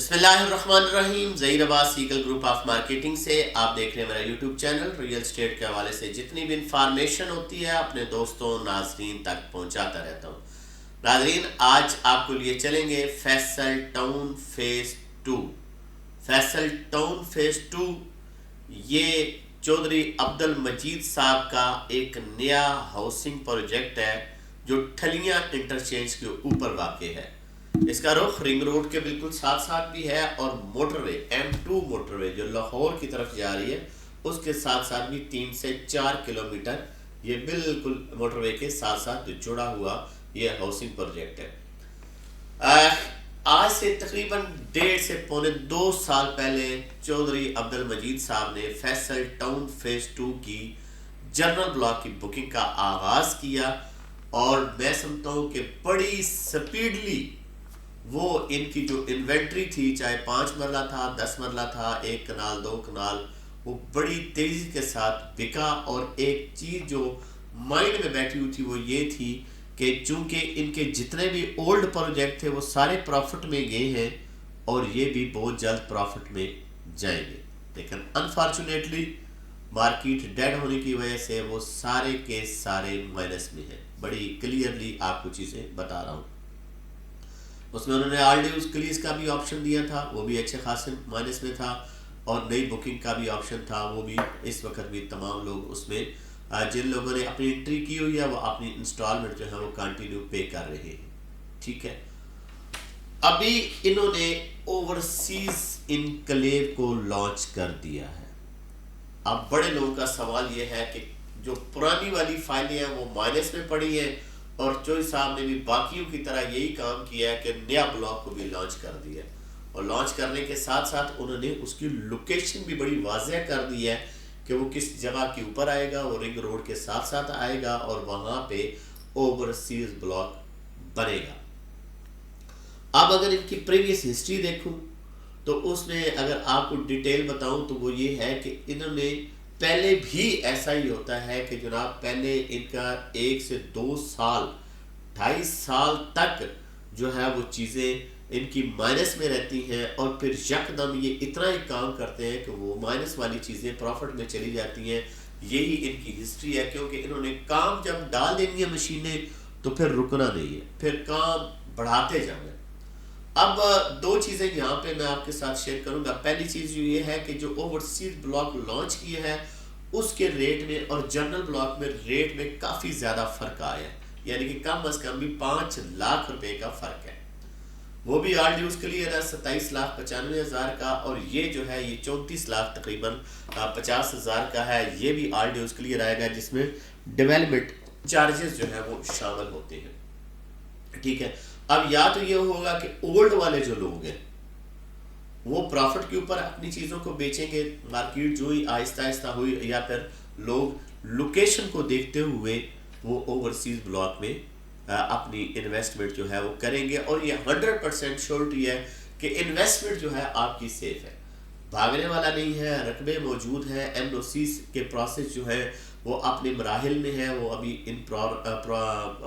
بسم اللہ الرحمن الرحیم. ظہیر عباس سیگل گروپ آف مارکیٹنگ سے آپ دیکھ رہے ہیں میرا یوٹیوب چینل. ریئل اسٹیٹ کے حوالے سے جتنی بھی انفارمیشن ہوتی ہے اپنے دوستوں ناظرین تک پہنچاتا رہتا ہوں. ناظرین, آج آپ کو لیے چلیں گے Faisal town phase 2. Faisal town phase 2 یہ چودھری عبد المجید صاحب کا ایک نیا ہاؤسنگ پروجیکٹ ہے جو ٹھلیاں انٹرچینج کے اوپر واقع ہے. اس کا رخ رنگ روڈ کے بالکل ساتھ ساتھ بھی ہے اور موٹر وے M2 موٹر وے جو لاہور کی طرف جا رہی ہے اس کے ساتھ ساتھ بھی 3 سے 4 کلومیٹر یہ بالکل موٹر وے کے ساتھ ساتھ جڑا ہوا یہ ہاؤسنگ پروجیکٹ ہے. آج سے تقریباً 1.5 سے پونے 2 سال پہلے چودھری عبد المجید صاحب نے فیصل ٹاؤن فیز 2 کی جنرل بلاک کی بکنگ کا آغاز کیا اور میں سمجھتا ہوں کہ بڑی سپیڈلی وہ ان کی جو انوینٹری تھی, چاہے 5 مرلہ تھا 10 مرلہ تھا 1 کنال 2 کنال, وہ بڑی تیزی کے ساتھ بکا. اور ایک چیز جو مائنڈ میں بیٹھی ہوئی تھی وہ یہ تھی کہ چونکہ ان کے جتنے بھی اولڈ پروجیکٹ تھے وہ سارے پروفٹ میں گئے ہیں اور یہ بھی بہت جلد پروفٹ میں جائیں گے, لیکن انفارچونیٹلی مارکیٹ ڈیڈ ہونے کی وجہ سے وہ سارے کے سارے مائنس میں ہیں. بڑی کلیئرلی آپ کو چیزیں بتا رہا ہوں. اس میں انہوں نے آل ڈیوز کلیز کا بھی آپشن دیا تھا, وہ بھی اچھے خاصے مائنس میں تھا, اور نئی بکنگ کا بھی آپشن تھا, وہ بھی اس وقت بھی تمام لوگ اس میں جن لوگوں نے اپنی انٹری کی ہوئی ہے وہ اپنی انسٹالمنٹ جو ہے وہ کنٹینیو پے کر رہے ہیں. ٹھیک ہے, ابھی انہوں نے اوورسیز انکلیو کو لانچ کر دیا ہے. اب بڑے لوگوں کا سوال یہ ہے کہ جو پرانی والی فائلیں ہیں وہ مائنس میں پڑی ہیں اور چوہدری صاحب نے بھی باقیوں کی طرح یہی کام کیا ہے کہ نیا بلاک کو بھی لانچ کر دیا ہے, اور لانچ کرنے کے ساتھ ساتھ انہوں نے اس کی لوکیشن بھی بڑی واضح کر دی ہے کہ وہ کس جگہ کے اوپر آئے گا. وہ رنگ روڈ کے ساتھ ساتھ آئے گا اور وہاں پہ اوورسیز بلاک بنے گا. اب اگر ان کی پریویس ہسٹری دیکھوں تو اس میں اگر آپ کو ڈیٹیل بتاؤں تو وہ یہ ہے کہ انہوں نے پہلے بھی ایسا ہی ہوتا ہے کہ جناب پہلے ان کا 1 سے 2 سال 2.5 سال تک جو ہے وہ چیزیں ان کی مائنس میں رہتی ہیں اور پھر یکدم یہ اتنا ہی کام کرتے ہیں کہ وہ مائنس والی چیزیں پروفٹ میں چلی جاتی ہیں. یہی ان کی ہسٹری ہے, کیونکہ انہوں نے کام جب ڈال دینی ہے مشینیں تو پھر رکنا نہیں ہے, پھر کام بڑھاتے جانا ہے. اب 2 چیزیں یہاں پہ میں آپ کے ساتھ شیئر کروں گا. پہلی چیز یہ ہے کہ جو اوورسیز بلاک لانچ کیے ہیں اس کے ریٹ میں اور جنرل بلاک میں ریٹ میں کافی زیادہ فرق آیا ہے, یعنی کہ کم از کم بھی 5 لاکھ روپے کا فرق ہے. وہ بھی آل ڈیوز کلیئر ہے 27,95,000 کا, اور یہ جو ہے یہ 34 لاکھ تقریباً 50,000 کا ہے. یہ بھی آل ڈیوز کلیئر آئے گا جس میں ڈیولپمنٹ چارجز جو ہے وہ شامل ہوتے ہیں. ٹھیک ہے, اب یا تو یہ ہوگا کہ اولڈ والے جو لوگ ہیں وہ پروفٹ کے اوپر اپنی چیزوں کو بیچیں گے, مارکیٹ جو ہی آہستہ آہستہ ہوئی, یا پھر لوگ لوکیشن کو دیکھتے ہوئے وہ اوورسیز بلاک میں اپنی انویسٹمنٹ جو ہے وہ کریں گے. اور یہ 100% شورٹی ہے کہ انویسٹمنٹ جو ہے آپ کی سیف ہے, بھاگنے والا نہیں ہے, رقبے موجود ہیں, MOC کے پروسیس جو ہے وہ اپنے مراحل میں ہے, وہ ابھی ان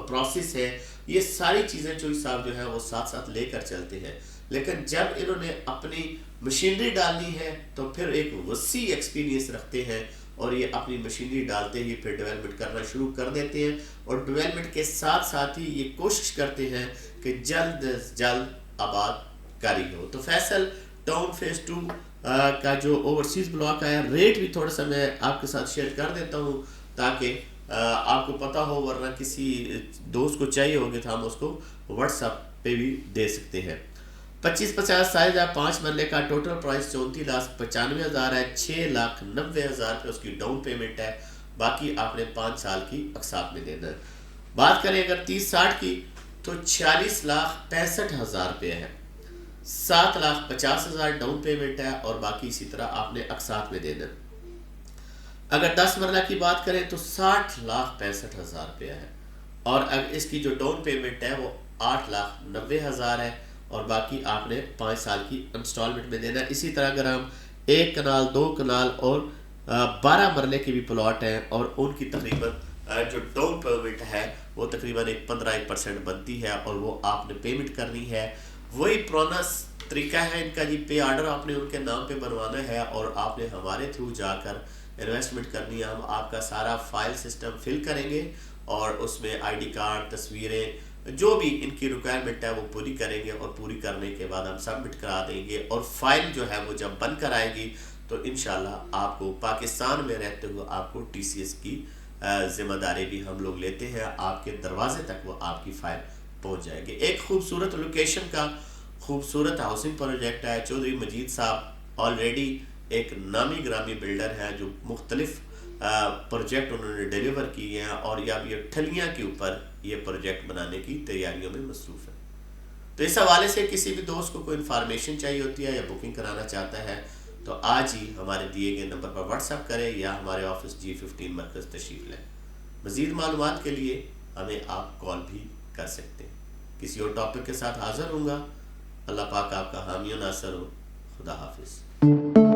پروسیس ہے. یہ ساری چیزیں چوہدری صاحب جو ہے وہ ساتھ ساتھ لے کر چلتے ہیں, لیکن جب انہوں نے اپنی مشینری ڈالنی ہے تو پھر ایک وسیع ایکسپیرینس رکھتے ہیں اور یہ اپنی مشینری ڈالتے ہی پھر ڈیولپمنٹ کرنا شروع کر دیتے ہیں, اور ڈیولپمنٹ کے ساتھ ساتھ ہی یہ کوشش کرتے ہیں کہ جلد از جلد آباد کاری ہو. تو فیصل ٹاؤن فیز 2 کا جو اوورسیز بلاک ہے ریٹ بھی تھوڑا سا میں آپ کے ساتھ شیئر کر دیتا ہوں تاکہ آپ کو پتہ ہو, ورنہ کسی دوست کو چاہیے ہوگا تو ہم اس کو واٹس ایپ پہ بھی دے سکتے ہیں. 2550 سائز ہے, 5 مرلے کا, ٹوٹل پرائس 34,95,000 ہے, 6,90,000 پہ اس کی ڈاؤن پیمنٹ ہے, باقی آپ نے 5 سال کی اقساط میں دینا ہے. بات کریں اگر 30-60 کی تو 46,65,000 روپے ہے, 7,50,000 ڈاؤن پیمنٹ ہے اور باقی اسی طرح آپ نے اقساط میں دینا ہے. اگر 10 مرلہ کی بات کریں تو 60,65,000 روپے ہے, اور اگر اس کی جو ڈاؤن پیمنٹ ہے وہ 8,90,000 ہے اور باقی آپ نے 5 سال کی انسٹالمنٹ میں دینا ہے. اسی طرح اگر ہم 1 کنال 2 کنال اور 12 مرلے کے بھی پلاٹ ہیں اور ان کی تقریباً جو ڈاؤن پیمنٹ ہے وہ تقریباً 15% بنتی ہے اور وہ آپ نے پیمنٹ کرنی ہے. وہی پرانا طریقہ ہے ان کا جی، پے آرڈر آپ نے ان کے نام پہ بنوانا ہے اور آپ نے ہمارے تھرو جا کر انویسٹمنٹ کرنی ہے. ہم آپ کا سارا فائل سسٹم فل کریں گے اور اس میں آئی ڈی کارڈ، تصویریں، جو بھی ان کی ریکوائرمنٹ ہے وہ پوری کریں گے، اور پوری کرنے کے بعد ہم سبمٹ کرا دیں گے. اور فائل جو ہے وہ جب بن کر آئے گی تو انشاءاللہ آپ کو پاکستان میں رہتے ہوئے آپ کو ٹی سی ایس کی ذمہ داری بھی ہم لوگ لیتے ہیں. آپ کے دروازے تک وہ آپ کی فائل پہنچ جائے گی. ایک خوبصورت لوکیشن کا خوبصورت ہاؤسنگ پروجیکٹ ہے. چودھری مجید صاحب آلریڈی ایک نامی گرامی بلڈر ہیں جو مختلف پروجیکٹ انہوں نے ڈیلیور کیے ہیں، اور اب یہ ٹھلیاں کے اوپر یہ پروجیکٹ بنانے کی تیاریوں میں مصروف ہے. تو اس حوالے سے کسی بھی دوست کو کوئی انفارمیشن چاہیے ہوتی ہے یا بکنگ کرانا چاہتا ہے تو آج ہی ہمارے دیے گئے نمبر پر واٹس ایپ کریں یا ہمارے آفس G15 مرکز تشریف لیں. مزید معلومات کے لیے ہمیں آپ کال بھی کر سکتے ہیں. کسی اور ٹاپک کے ساتھ حاضر ہوں گا. اللہ پاک آپ کا حامی و ناصر ہو. خدا حافظ.